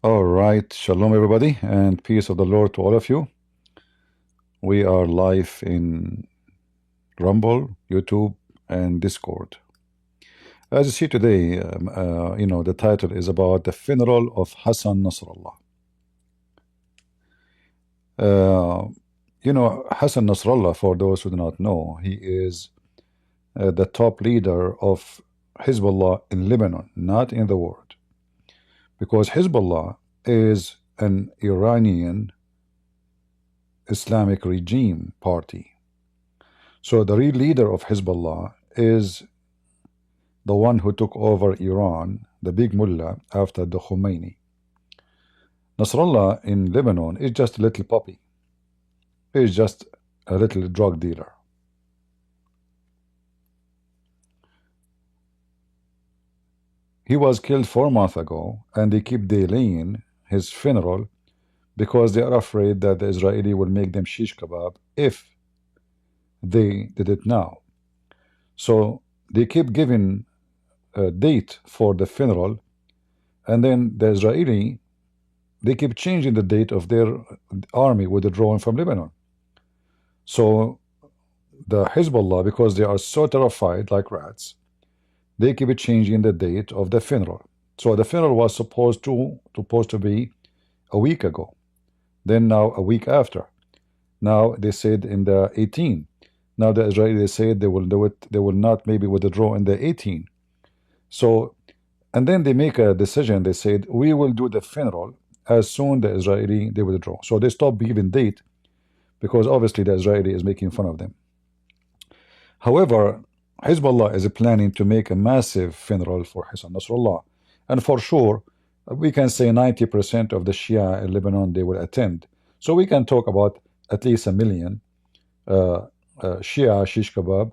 All right, shalom everybody, and peace of the Lord to all of you. We are live in Rumble, YouTube, and Discord. As you see today, the title is about the funeral of Hassan Nasrallah. Hassan Nasrallah, for those who do not know, he is the top leader of Hezbollah in Lebanon, not in the world, because Hezbollah is an Iranian Islamic regime party. So the real leader of Hezbollah is the one who took over Iran, the big mullah, after the Khomeini. Nasrallah in Lebanon is just a little puppy. He's just a little drug dealer. He was killed 4 months ago, and they keep delaying his funeral because they are afraid that the Israeli will make them shish kebab if they did it now. So they keep giving a date for the funeral, and then the Israeli, they keep changing the date of their army withdrawing from Lebanon. So the Hezbollah, because they are so terrified like rats, they keep changing the date of the funeral. So the funeral was supposed to be a week ago, then now a week after. Now they said in the 18. Now the Israelis said they will do it. They will not maybe withdraw in the 18. So, and then they make a decision. They said we will do the funeral as soon the Israeli they withdraw. So they stop giving date because obviously the Israeli is making fun of them. However, Hezbollah is planning to make a massive funeral for Hassan Nasrallah, and for sure we can say 90% of the Shia in Lebanon they will attend. So we can talk about at least 1 million Shia shish kebab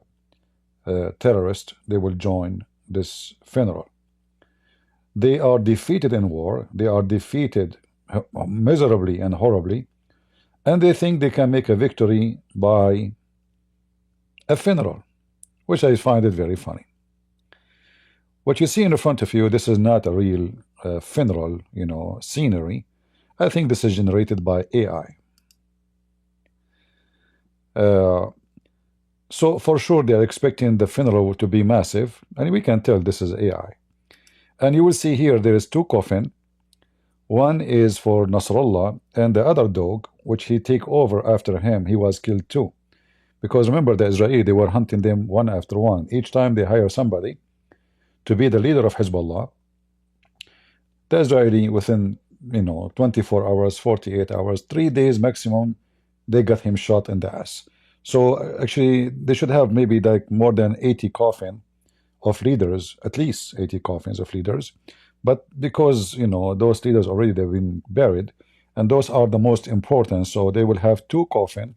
terrorists. They will join this funeral. They are defeated in war. They are defeated miserably and horribly, and they think they can make a victory by a funeral, which I find it very funny. What you see in front of you, this is not a real funeral, scenery. I think this is generated by AI. So for sure they are expecting the funeral to be massive, and we can tell this is AI. And you will see here there is 2 coffins. One is for Nasrallah, and the other dog, which he take over after him, he was killed too. Because remember, the Israeli, they were hunting them one after one. Each time they hire somebody to be the leader of Hezbollah, the Israeli within 24 hours, 48 hours, 3 days maximum, they got him shot in the ass. So actually they should have maybe like more than 80 coffins of leaders, at least 80 coffins of leaders. But because those leaders already they've been buried, and those are the most important, so they will have 2 coffins,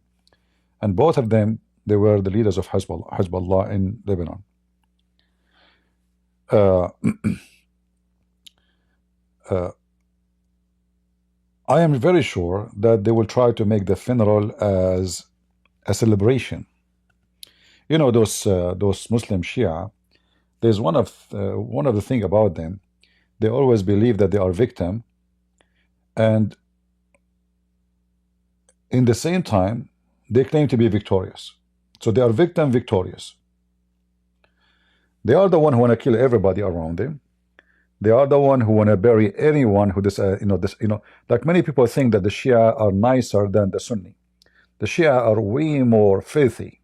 and both of them they were the leaders of Hezbollah in Lebanon. I am very sure that they will try to make the funeral as a celebration. Those Muslim Shia. There's one of the thing about them. They always believe that they are victim, and in the same time they claim to be victorious. So they are victim victorious. They are the one who want to kill everybody around them. They are the one who want to bury anyone who like many people think that the Shia are nicer than the Sunni. The Shia are way more filthy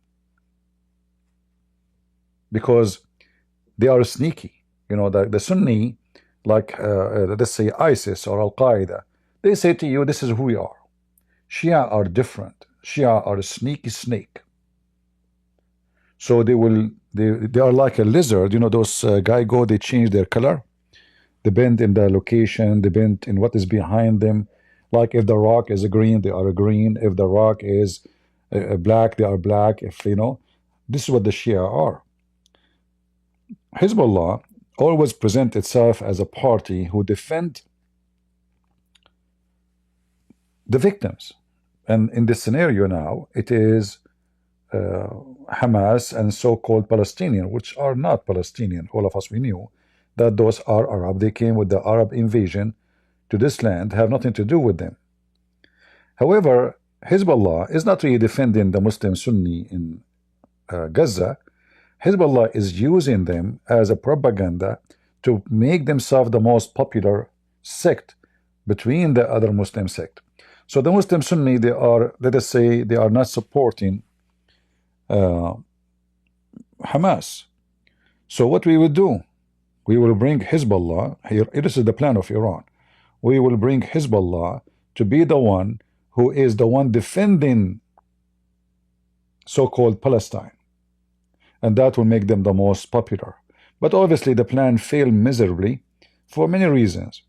because they are sneaky. The Sunni, like let's say ISIS or Al Qaeda, they say to you, this is who we are. Shia are different. Shia are a sneaky snake. So they are like a lizard. Those guy go, they change their color. They bend in the location, they bend in what is behind them. Like if the rock is green, they are green. If the rock is black, they are black. This is what the Shia are. Hezbollah always present itself as a party who defend the victims. And in this scenario now, it is Hamas and so-called Palestinian, which are not Palestinian. All of us, we knew that those are Arab. They came with the Arab invasion to this land have nothing to do with them. However, Hezbollah is not really defending the Muslim Sunni in Gaza. Hezbollah is using them as a propaganda to make themselves the most popular sect between the other Muslim sect. So the Muslim Sunni, they are, let us say, they are not supporting Hamas. So what we will do, we will bring Hezbollah, here, this is the plan of Iran. We will bring Hezbollah to be the one who is the one defending so-called Palestine. And that will make them the most popular. But obviously the plan failed miserably for many reasons.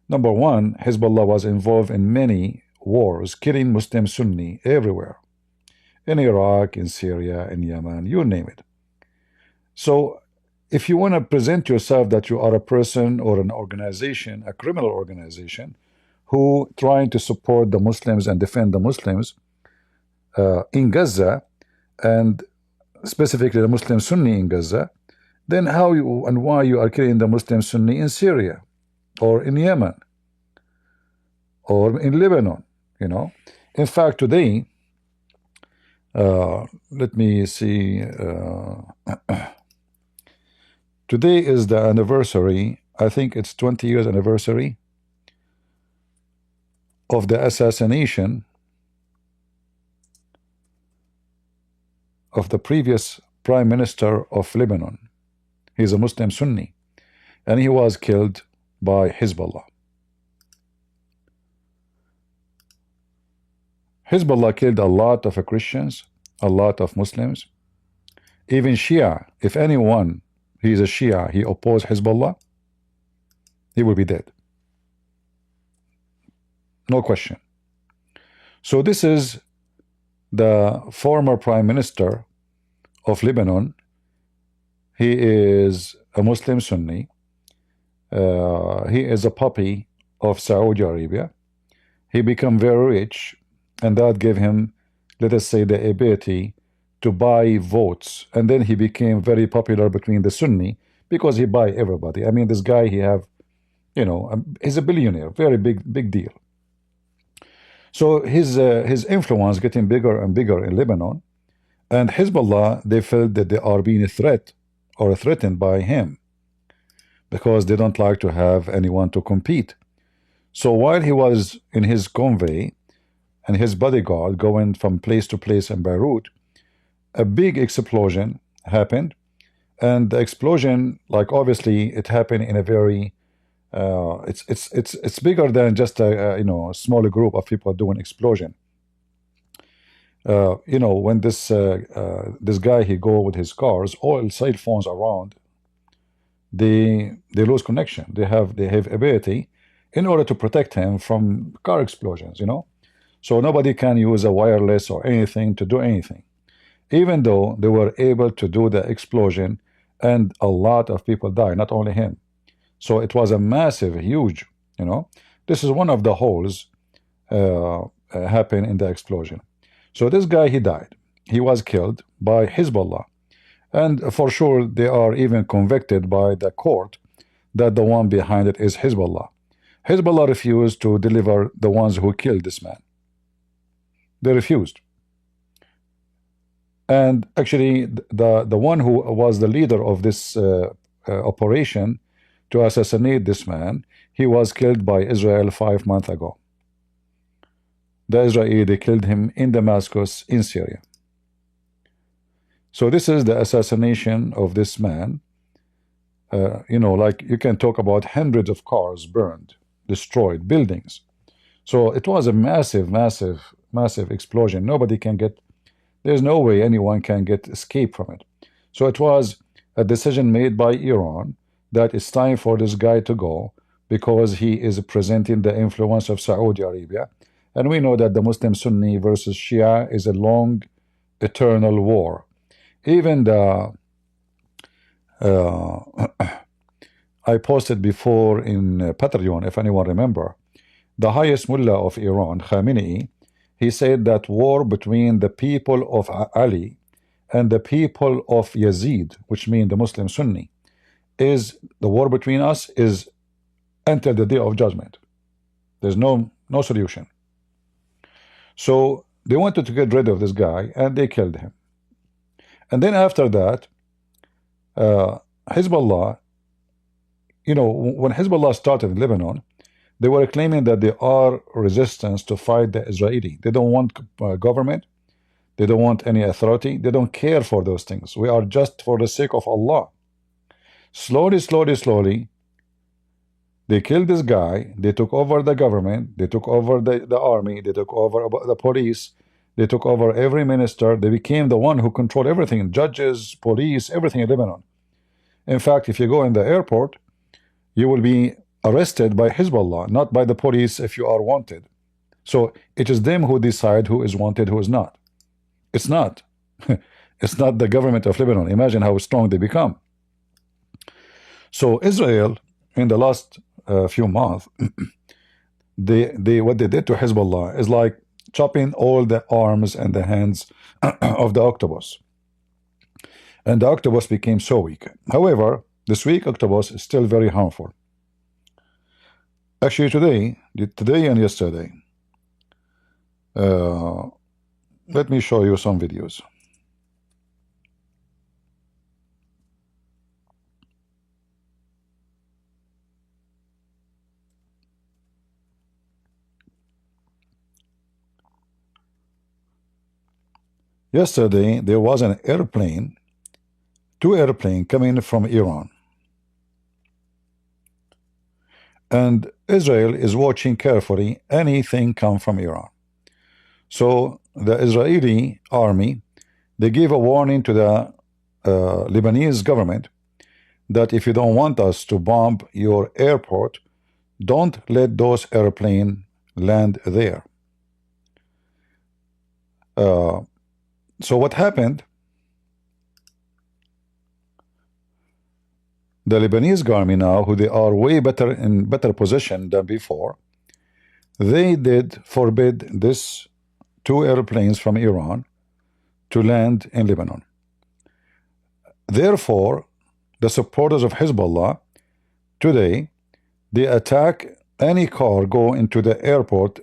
Number one, Hezbollah was involved in many wars, killing Muslim Sunni everywhere. In Iraq, in Syria, in Yemen, you name it. So if you want to present yourself that you are a person or an organization, a criminal organization, who trying to support the Muslims and defend the Muslims in Gaza, and specifically the Muslim Sunni in Gaza, then how you and why you are killing the Muslim Sunni in Syria or in Yemen or in Lebanon, you know? In fact, today, let me see, today is the anniversary, I think it's 20 years anniversary of the assassination of the previous Prime Minister of Lebanon. He's a Muslim Sunni, and he was killed by Hezbollah. Hezbollah killed a lot of Christians, a lot of Muslims, even Shia. If anyone, he is a Shia, he opposed Hezbollah, he will be dead. No question. So this is the former Prime Minister of Lebanon. He is a Muslim Sunni. He is a puppy of Saudi Arabia. He became very rich, and that gave him, let us say, the ability to buy votes. And then he became very popular between the Sunni because he buy everybody. I mean, this guy, he have, you know, he's a billionaire, very big deal. So his influence getting bigger and bigger in Lebanon, and Hezbollah, they felt that they are being threatened by him because they don't like to have anyone to compete. So while he was in his convoy and his bodyguard going from place to place in Beirut, a big explosion happened, and the explosion, like obviously it happened in a very it's bigger than just a you know, a smaller group of people doing explosion. You know, when this guy, he go with his cars, all cell phones around, they lose connection. They have ability in order to protect him from car explosions, you know. So nobody can use a wireless or anything to do anything, even though they were able to do the explosion, and a lot of people died, not only him. So it was a massive, huge, you know. This is one of the holes happened in the explosion. So this guy, he died. He was killed by Hezbollah. And for sure, they are even convicted by the court that the one behind it is Hezbollah. Hezbollah refused to deliver the ones who killed this man. They refused. And actually, the one who was the leader of this operation to assassinate this man, he was killed by Israel 5 months ago. The Israeli, they killed him in Damascus in Syria. So this is the assassination of this man. You know, like you can talk about hundreds of cars burned, destroyed, buildings. So it was a massive explosion. Nobody can get, there's no way anyone can get escape from it. So it was a decision made by Iran that it's time for this guy to go because he is presenting the influence of Saudi Arabia. And we know that the Muslim Sunni versus Shia is a long, eternal war. Even the I posted before in Patreon, if anyone remember, the highest mullah of Iran, Khamenei, he said that war between the people of Ali and the people of Yazid, which mean the Muslim Sunni, is the war between us is until the day of judgment. There's no solution. So they wanted to get rid of this guy, and they killed him. And then after that, Hezbollah, when Hezbollah started in Lebanon, they were claiming that they are resistance to fight the Israeli. They don't want government. They don't want any authority. They don't care for those things. We are just for the sake of Allah. Slowly, they killed this guy. They took over the government. They took over the army. They took over the police. They took over every minister. They became the one who controlled everything, judges, police, everything in Lebanon. In fact, if you go in the airport, you will be arrested by Hezbollah, not by the police if you are wanted. So it is them who decide who is wanted, who is not. It's not. It's not the government of Lebanon. Imagine how strong they become. So Israel, in the last few months, what they did to Hezbollah is like chopping all the arms and the hands of the octopus. And the octopus became so weak. However, this weak octopus is still very harmful. Actually, today and yesterday, let me show you some videos. Yesterday, there was an airplane, two airplanes coming from Iran. And Israel is watching carefully anything come from Iran. So the Israeli army, they gave a warning to the Lebanese government that if you don't want us to bomb your airport, don't let those airplanes land there. So what happened? The Lebanese army now, who they are way better in better position than before, they did forbid this two airplanes from Iran to land in Lebanon. Therefore, the supporters of Hezbollah today, they attack any car go into the airport,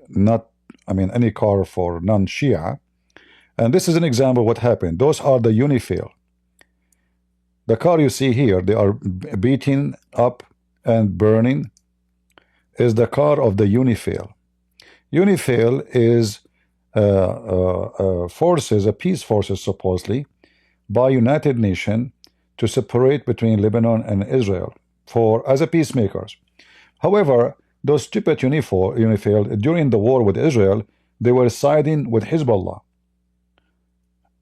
any car for non-Shia. And this is an example of what happened. Those are the UNIFIL. The car you see here, they are beating up and burning, is the car of the UNIFIL. UNIFIL is forces, a peace forces supposedly, by United Nations to separate between Lebanon and Israel as a peacemakers. However, those stupid UNIFIL, during the war with Israel, they were siding with Hezbollah.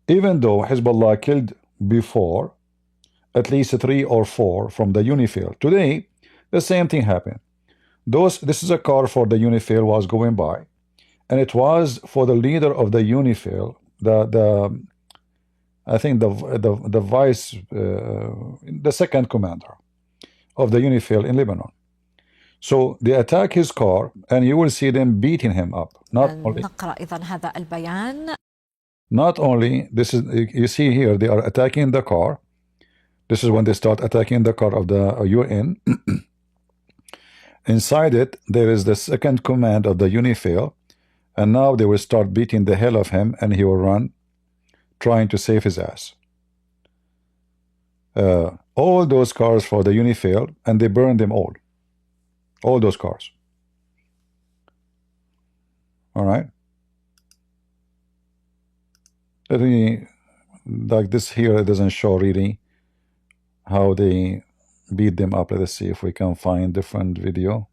Even though Hezbollah killed before at least 3 or 4 from the UNIFIL. Today, the same thing happened. This is a car for the UNIFIL was going by, and it was for the leader of the UNIFIL, I think the vice, the second commander of the UNIFIL in Lebanon. So they attack his car, and you will see them beating him up. Not only this is, you see here, they are attacking the car. This is when they start attacking the car of the UN. Inside it, there is the second command of the UNIFIL, and now they will start beating the hell of him, and he will run, trying to save his ass. All those cars for the UNIFIL, and they burned them all those cars. All right. Let me, like this here, it doesn't show really how they beat them up. Let us see if we can find different video.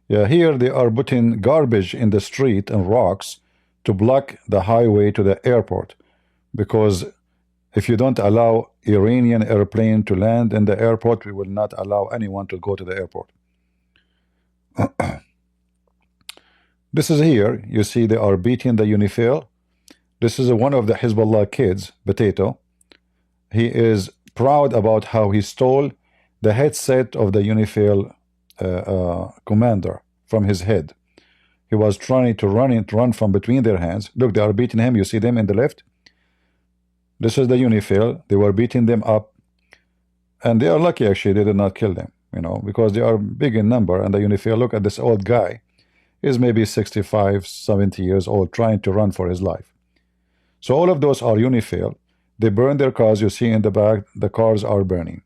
Yeah, here they are putting garbage in the street and rocks to block the highway to the airport, because if you don't allow Iranian airplane to land in the airport, we will not allow anyone to go to the airport. This is here, you see they are beating the UNIFIL. This is one of the Hezbollah kids, Potato. He is proud about how he stole the headset of the UNIFIL commander from his head. He was trying to run from between their hands. Look, they are beating him. You see them in the left? This is the UNIFIL. They were beating them up. And they are lucky, actually, they did not kill them, you know, because they are big in number. And the UNIFIL, look at this old guy. He's maybe 65, 70 years old, trying to run for his life. So all of those are UNIFIL. They burn their cars. You see in the back, the cars are burning.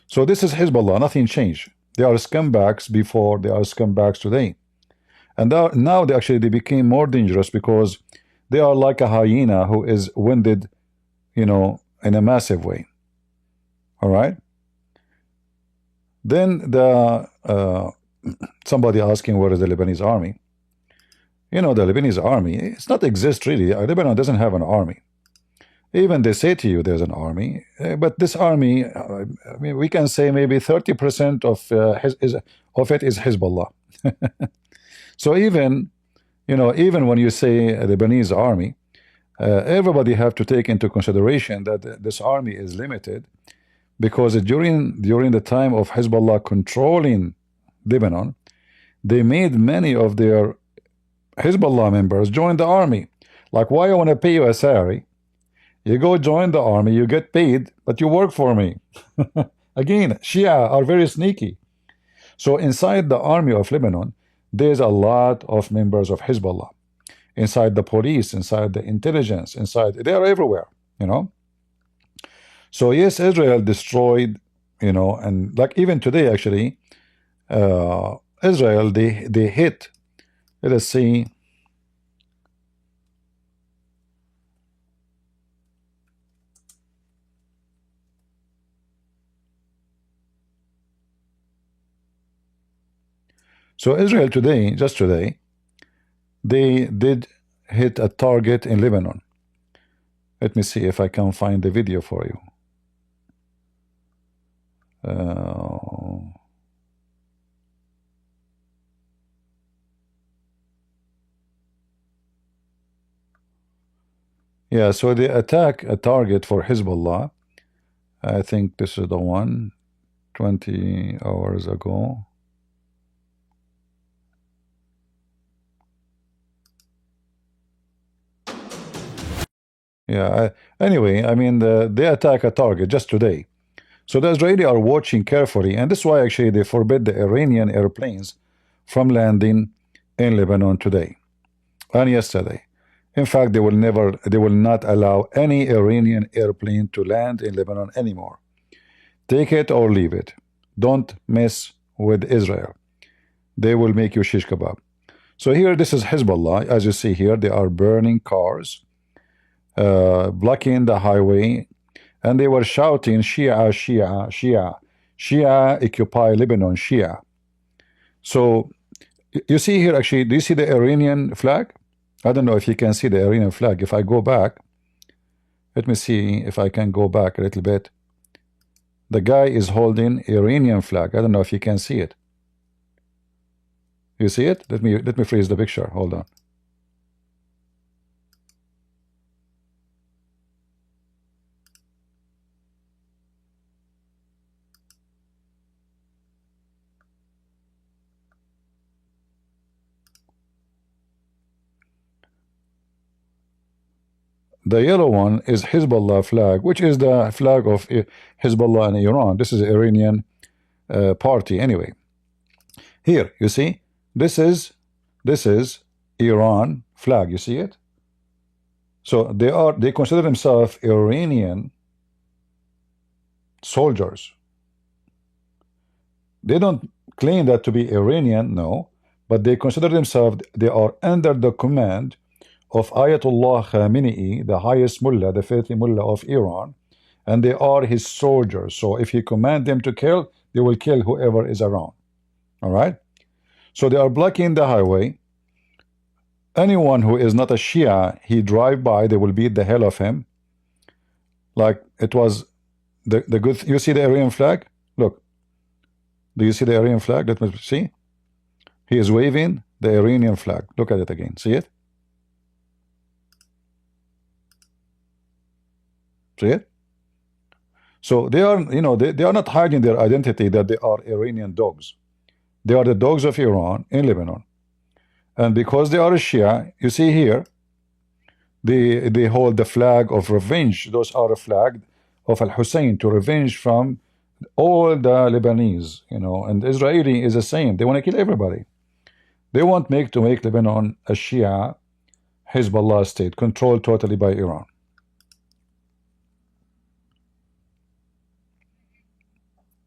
So this is Hezbollah. Nothing changed. They are scumbags before, they are scumbags today. And now they became more dangerous because they are like a hyena who is winded, you know, in a massive way. All right. Then somebody asking where is the Lebanese army? You know, the Lebanese army, it's not exist really. Lebanon doesn't have an army. Even they say to you there's an army, but this army, I mean, we can say maybe 30% of it is Hezbollah. So even, you know, even when you say a Lebanese army, everybody have to take into consideration that this army is limited, because during the time of Hezbollah controlling Lebanon, they made many of their Hezbollah members join the army. Like, why I want to pay you a salary? You go join the army, you get paid, but you work for me. Again, Shia are very sneaky. So inside the army of Lebanon, there's a lot of members of Hezbollah. Inside the police, inside the intelligence, they are everywhere, you know. So yes, Israel destroyed, you know, and like even today actually, Israel, they hit, let us see. So Israel today, just today, they did hit a target in Lebanon. Let me see if I can find the video for you. Yeah, so they attack a target for Hezbollah. I think this is the one, 20 hours ago. Yeah, anyway, I mean, they attack a target just today. So the Israeli are watching carefully, and this is why actually they forbid the Iranian airplanes from landing in Lebanon today and yesterday. In fact, they will not allow any Iranian airplane to land in Lebanon anymore. Take it or leave it. Don't mess with Israel. They will make you shish kebab. So here, this is Hezbollah. As you see here, they are burning cars, blocking the highway, and they were shouting, Shia, Shia, Shia, Shia, occupy Lebanon, Shia. So you see here, actually, do you see the Iranian flag? I don't know if you can see the Iranian flag. If I go back, let me see if I can go back a little bit. The guy is holding Iranian flag. I don't know if you can see it. You see it? Let me freeze the picture. Hold on. The yellow one is Hezbollah flag, which is the flag of Hezbollah in Iran. This is Iranian party anyway. Here, you see, this is Iran flag. You see it? So they consider themselves Iranian soldiers. They don't claim that to be Iranian, no, but they consider themselves, they are under the command of Ayatollah Khamenei, the highest mullah, the faithful mullah of Iran, and they are his soldiers. So if he command them to kill, they will kill whoever is around. All right? So they are blocking the highway. Anyone who is not a Shia, he drive by, they will beat the hell of him. Like it was the good. You see the Aryan flag? Look. Do you see the Aryan flag? Let me see. He is waving the Iranian flag. Look at it again. See it? See it? So they are, you know, they are not hiding their identity that they are Iranian dogs. They are the dogs of Iran in Lebanon. And because they are a Shia, you see here, they hold the flag of revenge. Those are a flag of Al-Hussein to revenge from all the Lebanese, and the Israeli is the same. They want to kill everybody. They want to make Lebanon a Shia Hezbollah state controlled totally by Iran.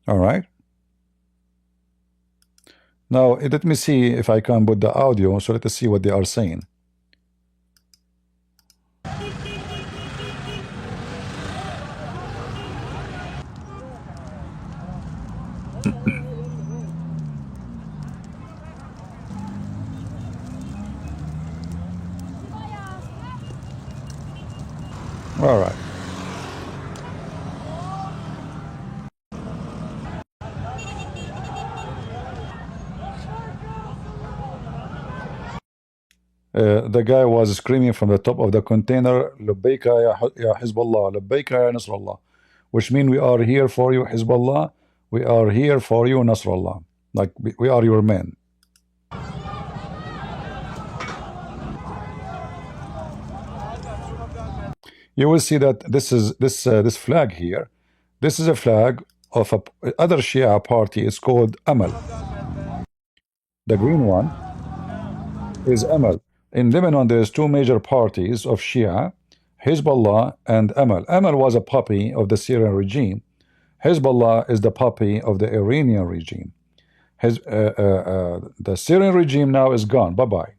All right. Now let me see if I can put the audio. So let us see what they are saying. All right. The guy was screaming from the top of the container, "Labbaika ya Hezbollah, Labbaika ya Nasrallah," which means we are here for you, Hezbollah. We are here for you, Nasrallah. Like we are your men. You will see that this flag here. This is a flag of a other Shia party. It's called Amal. The green one is Amal. In Lebanon, there's two major parties of Shia, Hezbollah and Amal. Amal was a puppy of the Syrian regime. Hezbollah is the puppy of the Iranian regime. The Syrian regime now is gone. Bye-bye.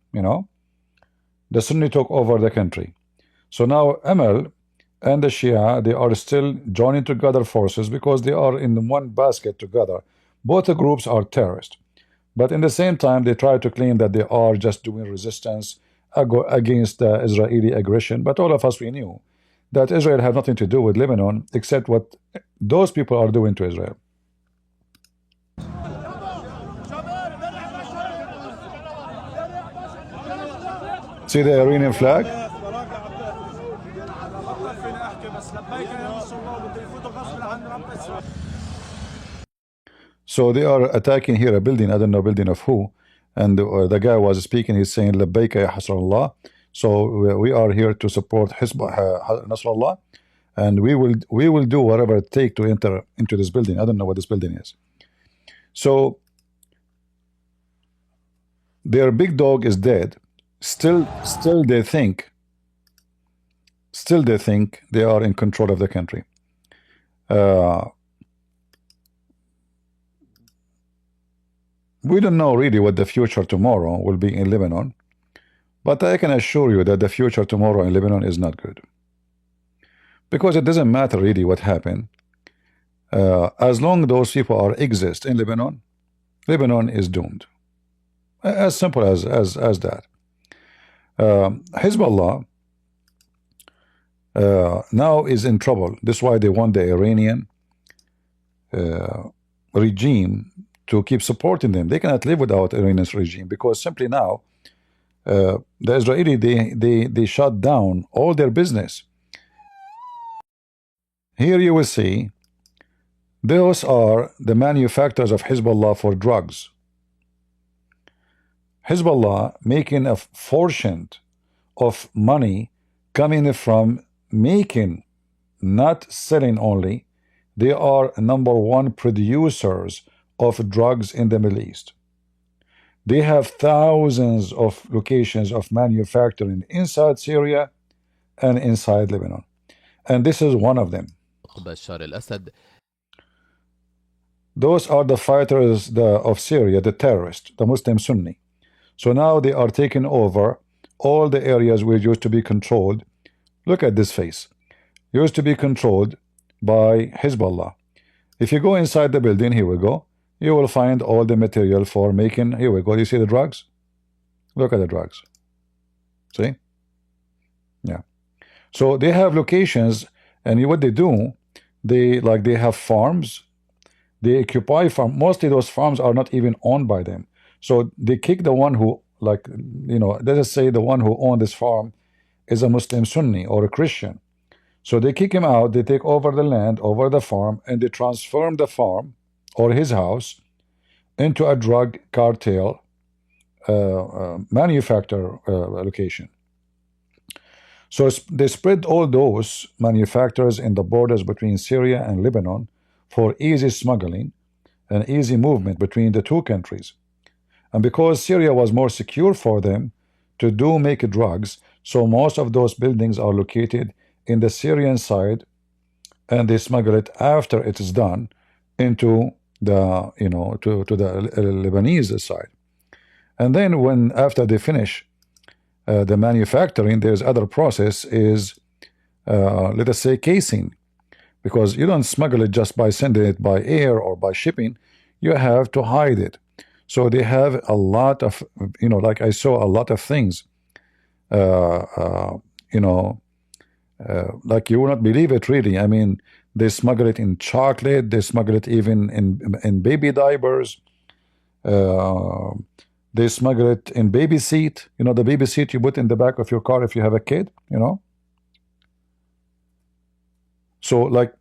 The Sunni took over the country. So now Amal and the Shia, they are still joining together forces because they are in one basket together. Both the groups are terrorists. But in the same time, they try to claim that they are just doing resistance against the Israeli aggression. But all of us, we knew that Israel had nothing to do with Lebanon except what those people are doing to Israel. See the Iranian flag? So they are attacking here a building. I don't know building of who. And the guy was speaking. He's saying Labbaika ya Hassanallah. So we are here to support Nasrallah, and we will do whatever it takes to enter into this building. I don't know what this building is. So their big dog is dead. Still they think they are in control of the country. We don't know really what the future tomorrow will be in Lebanon, but I can assure you that the future tomorrow in Lebanon is not good, because it doesn't matter really what happened. As long those people exist in Lebanon, Lebanon is doomed. As simple as that. Hezbollah now is in trouble. That's why they want the Iranian regime to keep supporting them. They cannot live without Iranian's regime, because simply now the Israeli, they shut down all their business. Here you will see those are the manufacturers of Hezbollah for drugs. Hezbollah making a fortune of money coming from making, not selling only. They are #1 producers of drugs in the Middle East. They have thousands of locations of manufacturing inside Syria and inside Lebanon, and this is one of them. Those are the fighters of Syria, the terrorists, the Muslim Sunni. So now they are taking over all the areas which used to be controlled. Look at this face. Used to be controlled by Hezbollah. If you go inside the building, here we go, you will find all the material for making, here we go, you see the drugs? Look at the drugs. See? Yeah. So they have locations, and what they do, they have farms. They occupy farm. Mostly those farms are not even owned by them. So they kick the one who, let us say the one who owned this farm is a Muslim Sunni or a Christian. So they kick him out, they take over the land, over the farm, and they transform the farm or his house into a drug cartel manufacturer location. So they spread all those manufacturers in the borders between Syria and Lebanon for easy smuggling and easy movement between the two countries. And because Syria was more secure for them to do make drugs, so most of those buildings are located in the Syrian side, and they smuggle it after it is done into the to the Lebanese side. And then when after they finish the manufacturing, there's other process is let us say casing, because you don't smuggle it just by sending it by air or by shipping. You have to hide it. So they have a lot of, like I saw a lot of things, like you will not believe it really. I mean, they smuggle it in chocolate, they smuggle it even in baby diapers, they smuggle it in baby seat, the baby seat you put in the back of your car if you have a kid, So like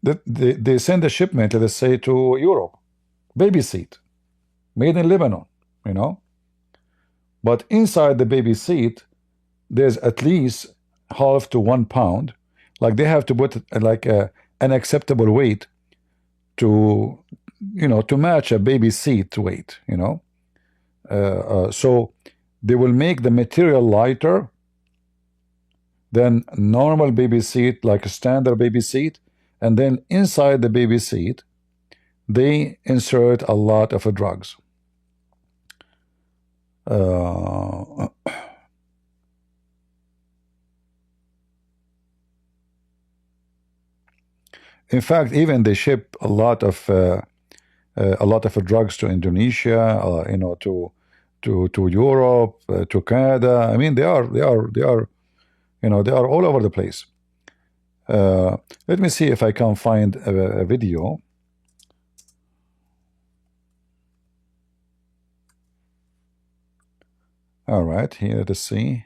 they send a shipment, let us say, to Europe, baby seat, made in Lebanon, But inside the baby seat, there's at least half to 1 pound. Like they have to put like an acceptable weight to, to match a baby seat weight, So they will make the material lighter than normal baby seat, like a standard baby seat, and then inside the baby seat they insert a lot of drugs. In fact, even they ship a lot of drugs to Indonesia, to Europe, to Canada. I mean, they are all over the place. Let me see if I can find a video. All right, here to see.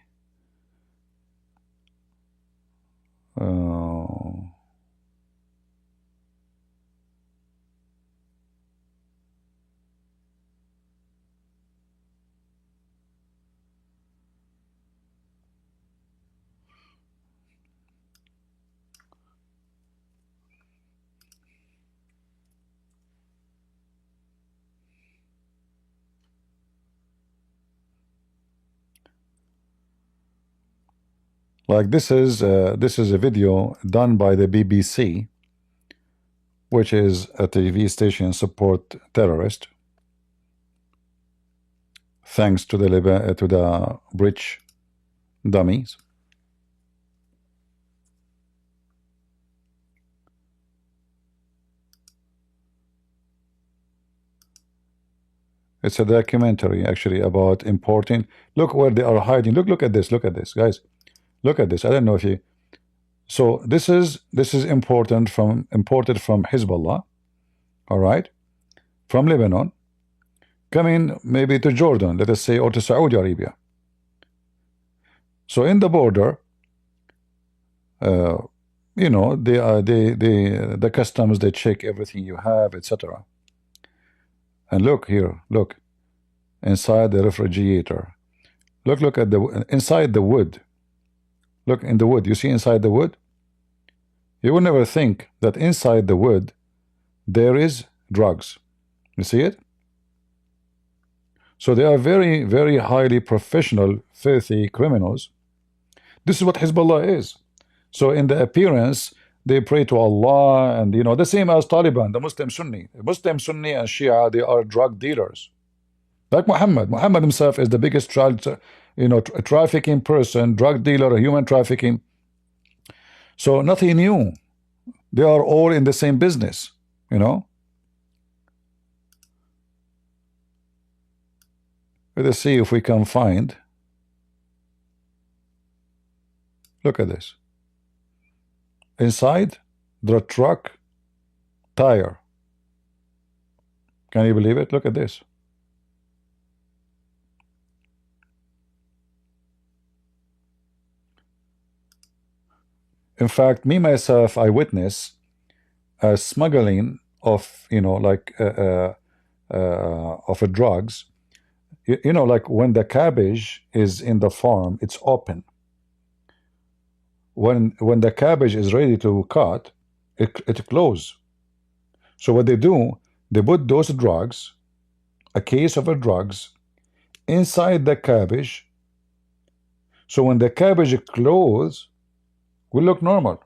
Like this is a video done by the BBC, which is a TV station support terrorist, thanks to the bridge dummies. It's a documentary actually about importing. Look where they are hiding. Look at this. Look at this, guys. Look at this. I don't know if you. So this is imported from Hezbollah, all right, from Lebanon, coming maybe to Jordan, let us say, or to Saudi Arabia. So in the border, the customs, they check everything you have, etc. And look here, look inside the refrigerator. Look at the inside the wood. Look in the wood. You see inside the wood? You will never think that inside the wood there is drugs. You see it? So they are very, very highly professional, filthy criminals. This is what Hezbollah is. So in the appearance, they pray to Allah, and the same as Taliban, the Muslim Sunni. Muslim Sunni and Shia, they are drug dealers. Like Muhammad. Muhammad himself is the biggest trafficking person, drug dealer, human trafficking. So nothing new. They are all in the same business, Let us see if we can find. Look at this. Inside the truck tire. Can you believe it? Look at this. In fact, me myself, I witness a smuggling of of drugs, you know, like when the cabbage is in the farm, it's open. When the cabbage is ready to cut, it closes. So what they do, they put those drugs, a case of drugs, inside the cabbage. So when the cabbage closes, will look normal.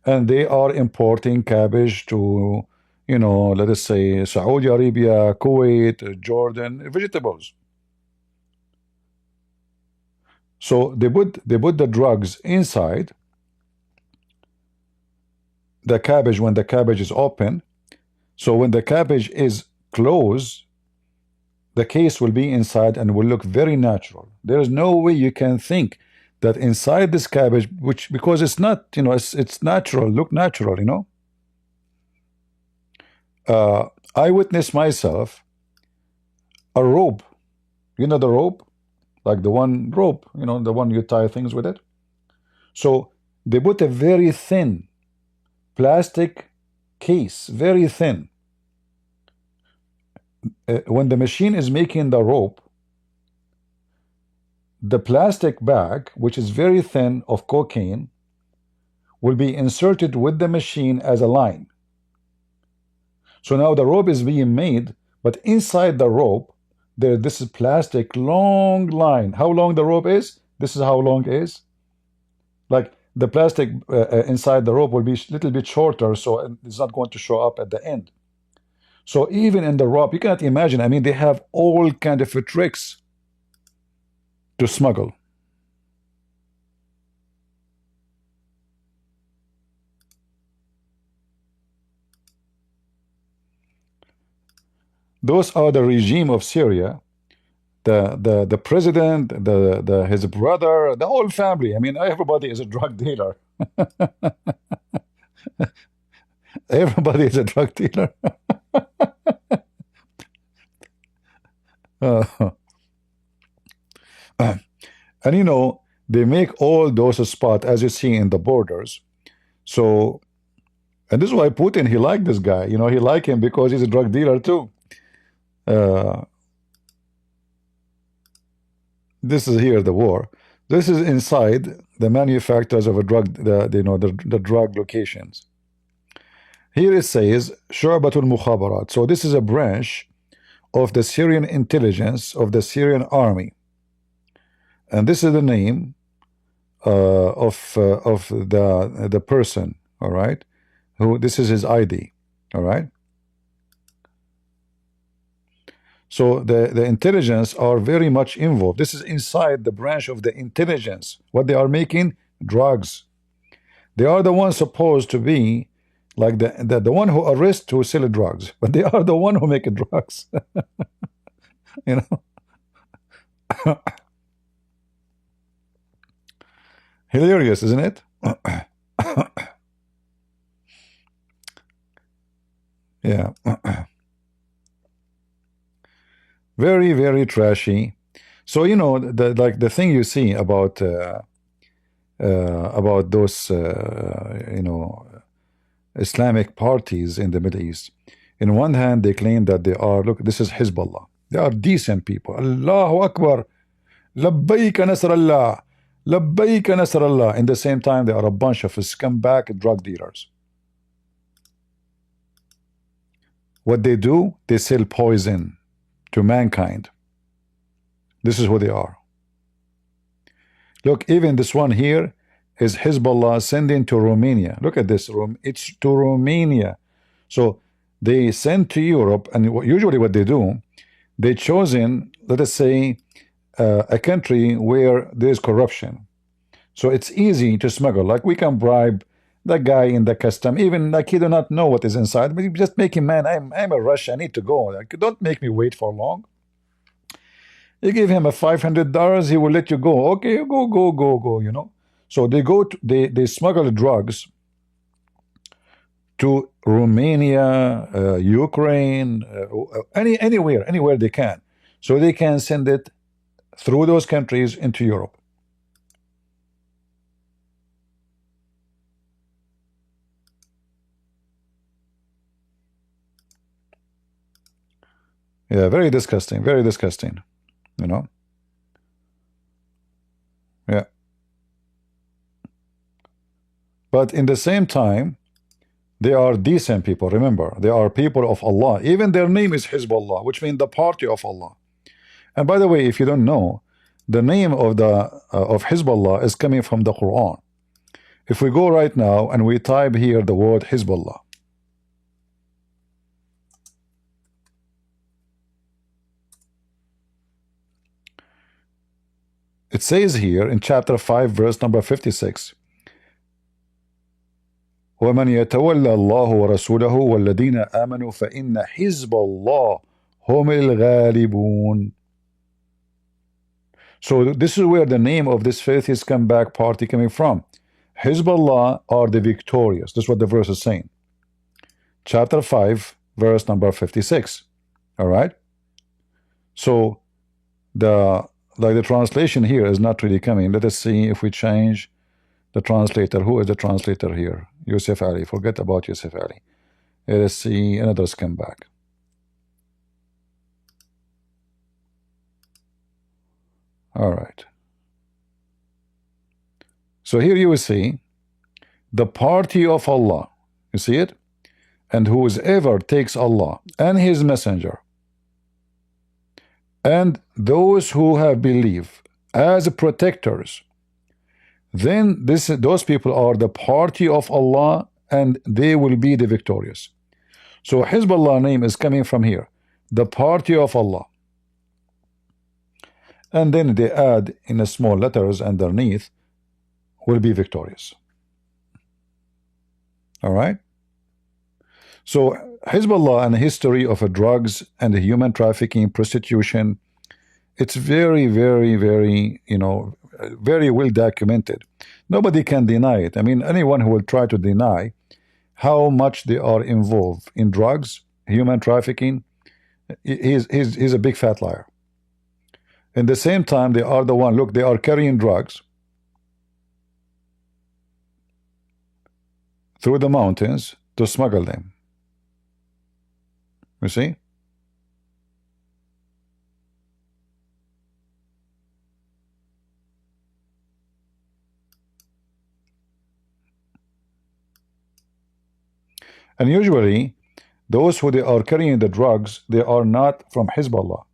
And they are importing cabbage to, you know, let us say Saudi Arabia, Kuwait, Jordan, vegetables. So they put the drugs inside the cabbage when the cabbage is open. So when the cabbage is closed, the case will be inside and will look very natural. There is no way you can think that inside this cabbage, which because it's not, you know, it's natural, look natural, you know. I witnessed myself a rope, you know, the rope, like the one rope, you know, the one you tie things with it. So they put a very thin plastic case, very thin. When the machine is making the rope, the plastic bag, which is very thin of cocaine, will be inserted with the machine as a line. So now the rope is being made, but inside the rope, this is plastic long line. How long the rope is? This is how long it is. Like the plastic inside the rope will be a little bit shorter, so it's not going to show up at the end. So even in the rope, you cannot imagine. I mean, they have all kind of tricks to smuggle. Those are the regime of Syria, the president, his brother, the whole family. I mean, everybody is a drug dealer. Everybody is a drug dealer. And you know, they make all those spots, as you see in the borders. So, and this is why Putin, he liked this guy. You know, he liked him because he's a drug dealer too. This is here the war. This is inside the manufacturers of a drug, the drug locations. Here it says Shu'batul Mukhabarat. So this is a branch of the Syrian intelligence of the Syrian army, and this is the name of the person. All right, who this is his ID. All right. So the intelligence are very much involved. This is inside the branch of the intelligence. What they are making? Drugs. They are the ones supposed to be like the one who arrest who sell drugs, but they are the one who make drugs. You know, hilarious, isn't it? Yeah. Very, very trashy. So you know, the thing you see about those you know, Islamic parties in the Middle East. In one hand, they claim that they are, look, this is Hezbollah. They are decent people. Allahu Akbar. Labbaik Nasrallah. Labbaik Nasrallah. In the same time, they are a bunch of scumbag drug dealers. What they do, they sell poison to mankind. This is who they are. Look, even this one here is Hezbollah sending to Romania. Look at this. It's to Romania. So they send to Europe, and usually what they do, they chosen, let us say, a country where there's corruption. So it's easy to smuggle. Like we can bribe the guy in the custom, even like he do not know what is inside, but you just make him, man, I'm a rush, I need to go. Like, don't make me wait for long. You give him a $500, he will let you go. Okay, go, you know. So they go to, they smuggle drugs to Romania, Ukraine, anywhere they can. So they can send it through those countries into Europe. Yeah, very disgusting, very disgusting. you know. Yeah. But in the same time, they are decent people. Remember, they are people of Allah. Even their name is Hizbullah, which means the party of Allah. And by the way, if you don't know, the name of the of Hizbullah is coming from the Quran. If we go right now and we type here the word Hizbullah, it says here in chapter 5, verse number 56, وَمَنْ يَتَوَلَّ اللَّهُ وَرَسُولَهُ وَالَّذِينَ آمَنُوا فَإِنَّ حِزْبَ اللَّهِ هُمُ الْغَالِبُونَ. So this is where the name of this faithist comeback party coming from. Hizbullah are the victorious. That's what the verse is saying. Chapter 5, verse number 56. All right. So the translation here is not really coming. Let us see if we change the translator. Who is the translator here? Yusuf Ali. Forget about Yusuf Ali. Let us see another comeback. All right. So here you will see the party of Allah. You see it? And whoever takes Allah and His Messenger and those who have believed as protectors, then those people are the party of Allah and they will be the victorious. So Hizbullah name is coming from here, the party of Allah. And then they add in the small letters underneath, will be victorious. All right. So Hizbullah and the history of drugs and human trafficking, prostitution, it's very, very, very, very well documented. Nobody can deny it. I mean, anyone who will try to deny how much they are involved in drugs, human trafficking, he's a big fat liar. In the same time, they are the one, look, they are carrying drugs through the mountains to smuggle them. You see? And usually, those who they are carrying the drugs, they are not from Hezbollah.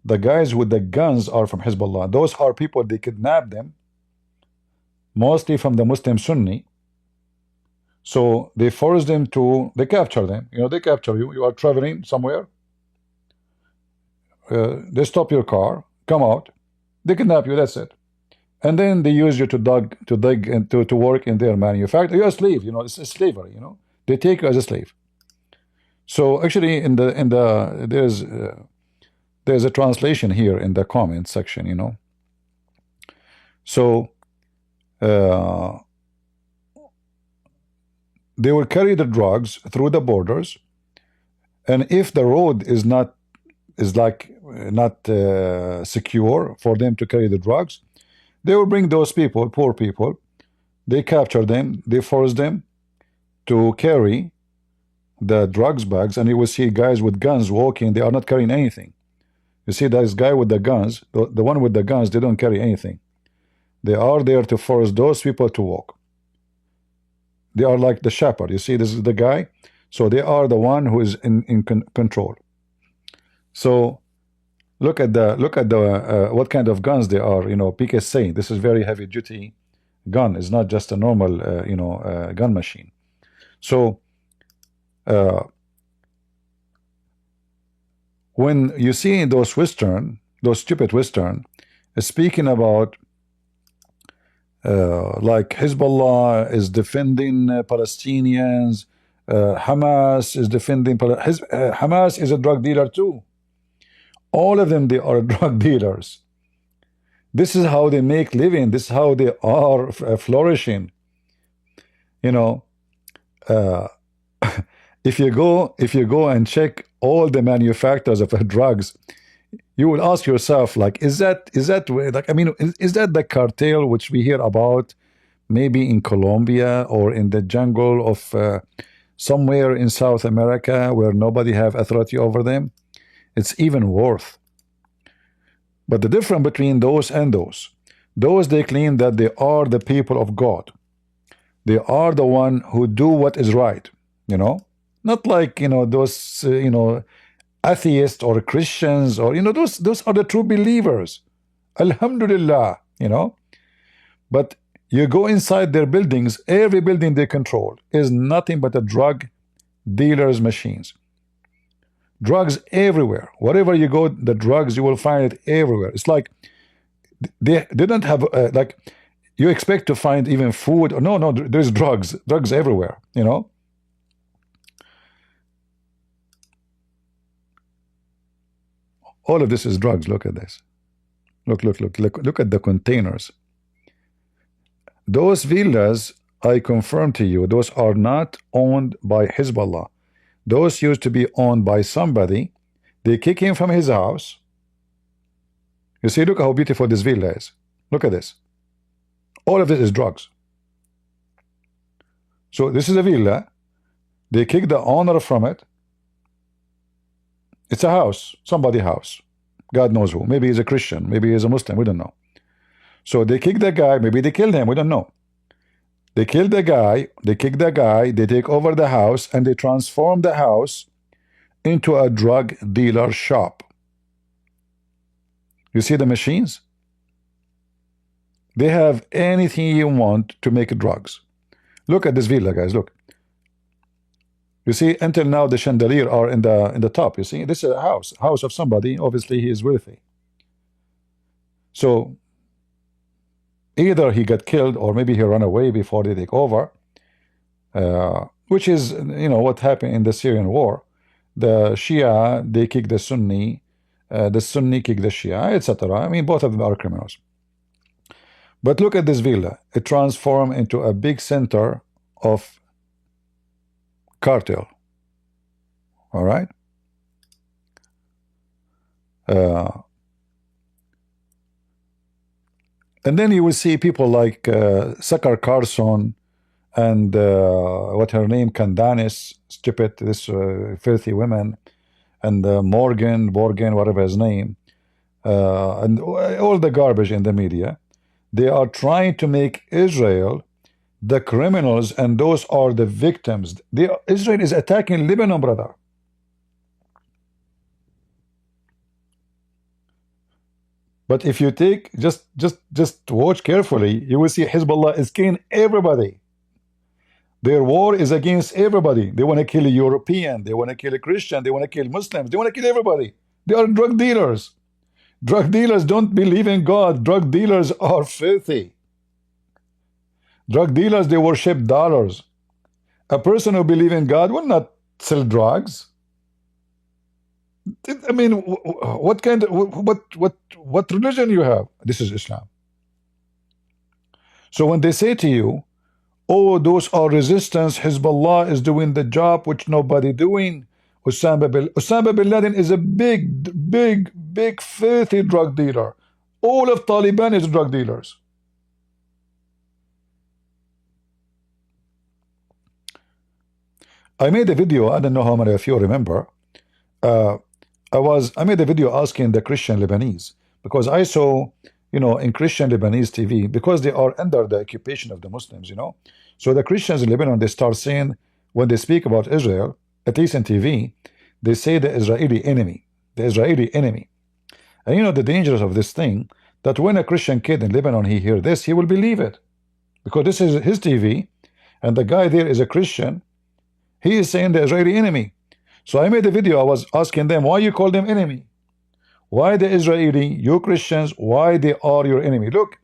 The guys with the guns are from Hezbollah. Those are people, they kidnap them, mostly from the Muslim Sunni. So they force them to, they capture them. They capture you. You are traveling somewhere. They stop your car, come out, they kidnap you, that's it. And then they use you to dig and to work in their manufacturing. You're a slave, it's a slavery, They take you as a slave. So actually there's a translation here in the comment section, So they will carry the drugs through the borders, and if the road is not secure for them to carry the drugs, they will bring those people, poor people, they capture them, they force them to carry the drugs bags, and you will see guys with guns walking, they are not carrying anything. You see this guy with the guns, the one with the guns, they don't carry anything. They are there to force those people to walk. They are like the shepherd. You see, this is the guy. So they are the one who is in control. So look at the what kind of guns they are. PKC. This is very heavy duty gun. It's not just a normal gun machine. So when you see those stupid Western, speaking about like Hezbollah is defending Palestinians, Hamas is defending Hamas is a drug dealer too. All of them, they are drug dealers. This is how they make living. This is how they are flourishing. If you go and check all the manufacturers of drugs, you will ask yourself, like, is that like, I mean, is that the cartel which we hear about maybe in Colombia or in the jungle of somewhere in South America where nobody have authority over them? It's even worse. But the difference between those they claim that they are the people of God. They are the one who do what is right, you know, not like, you know, those atheists or Christians, or, you know, those are the true believers. Alhamdulillah, you know. But you go inside their buildings, every building they control is nothing but a drug dealers' machines. Drugs everywhere. Wherever you go, the drugs, you will find it everywhere. It's like they didn't have like you expect to find even food. No, there's drugs everywhere, you know. All of this is drugs. Look at this. Look at the containers. Those villas, I confirm to you, those are not owned by Hezbollah. Those used to be owned by somebody. They kick him from his house. You see, look how beautiful this villa is. Look at this. All of this is drugs. So this is a villa. They kick the owner from it. It's a house, somebody's house. God knows who. Maybe he's a Christian. Maybe he's a Muslim. We don't know. So they kick the guy. Maybe they killed him. We don't know. They kill the guy. They kick the guy. They take over the house and they transform the house into a drug dealer shop. You see the machines? They have anything you want to make drugs. Look at this villa, guys. Look. You see, until now the chandelier are in the top. You see, this is a house of somebody. Obviously, he is wealthy. So either he got killed or maybe he ran away before they take over, which is, you know, what happened in the Syrian war. The Shia, they kick the Sunni kick the Shia, etc. I mean, both of them are criminals. But look at this villa. It transformed into a big center of cartel. All right. And then you will see people like Sakar Carson and what her name, Candanis, stupid, this filthy women, and Morgan, whatever his name, and all the garbage in the media. They are trying to make Israel the criminals, and those are the victims. Israel is attacking Lebanon, brother. But if you take just watch carefully, you will see Hezbollah is killing everybody. Their war is against everybody. They want to kill a European, they want to kill a Christian, they want to kill Muslims, they want to kill everybody. They are drug dealers. Drug dealers don't believe in God. Drug dealers are filthy. Drug dealers, they worship dollars. A person who believes in God will not sell drugs. I mean, what kind of what religion you have? This is Islam. So when they say to you, oh, those are resistance, Hezbollah is doing the job which nobody doing, Osama bin Laden is a big filthy drug dealer. All of Taliban is drug dealers. I made a video, I don't know how many of you remember. I made a video asking the Christian Lebanese, because I saw, you know, in Christian Lebanese TV, because they are under the occupation of the Muslims, you know. So the Christians in Lebanon, they start saying, when they speak about Israel, at least in TV, they say the Israeli enemy. The Israeli enemy. And you know the dangers of this thing, that when a Christian kid in Lebanon, he hear this, he will believe it. Because this is his TV, and the guy there is a Christian. He is saying the Israeli enemy. So I made a video, I was asking them, why you call them enemy? Why the Israeli, you Christians, why they are your enemy? Look,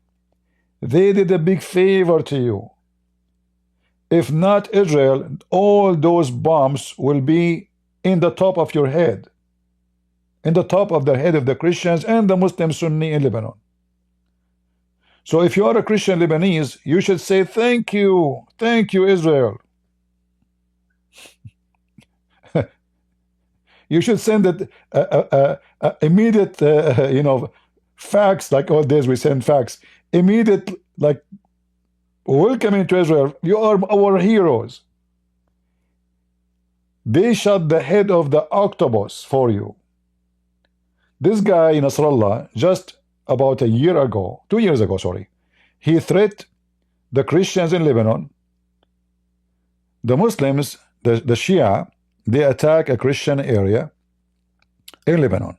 they did a big favor to you. If not Israel, all those bombs will be in the top of your head, in the top of the head of the Christians and the Muslim Sunni in Lebanon. So if you are a Christian Lebanese, you should say thank you Israel. You should send it immediate, you know, fax, like all days we send fax, immediate, like, welcome to Israel. You are our heroes. They shot the head of the octopus for you. This guy, Nasrallah, just about a year ago, 2 years ago, sorry, he threatened the Christians in Lebanon, the Muslims, the Shia, they attack a Christian area in Lebanon.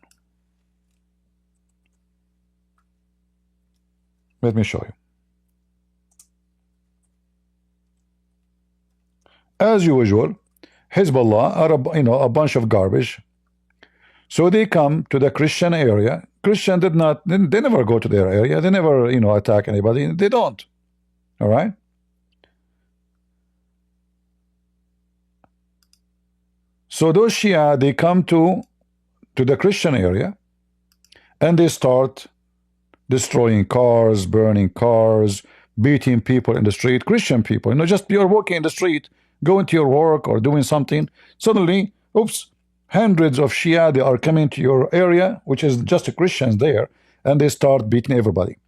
Let me show you. As usual, Hezbollah are a bunch of garbage. So they come to the Christian area. Christian did not, they never go to their area. They never, attack anybody. They don't. All right. So those Shia, they come to the Christian area, and they start destroying cars, burning cars, beating people in the street. Christian people, just you're walking in the street, going to your work or doing something. Suddenly, oops, hundreds of Shia, they are coming to your area, which is just Christians there, and they start beating everybody.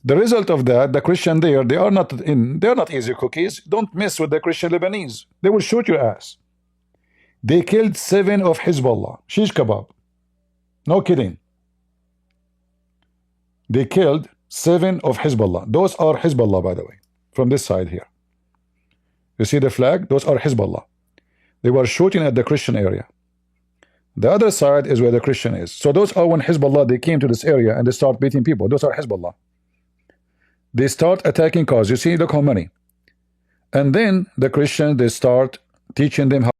The result of that, the Christian there, they're not easy cookies. Don't mess with the Christian Lebanese. They will shoot your ass. They killed 7 of Hezbollah. Shish kebab. No kidding. They killed 7 of Hezbollah. Those are Hezbollah, by the way, from this side here. You see the flag? Those are Hezbollah. They were shooting at the Christian area. The other side is where the Christian is. So those are when Hezbollah, they came to this area and they start beating people. Those are Hezbollah. They start attacking cars. You see, look how many. And then the Christians, they start teaching them how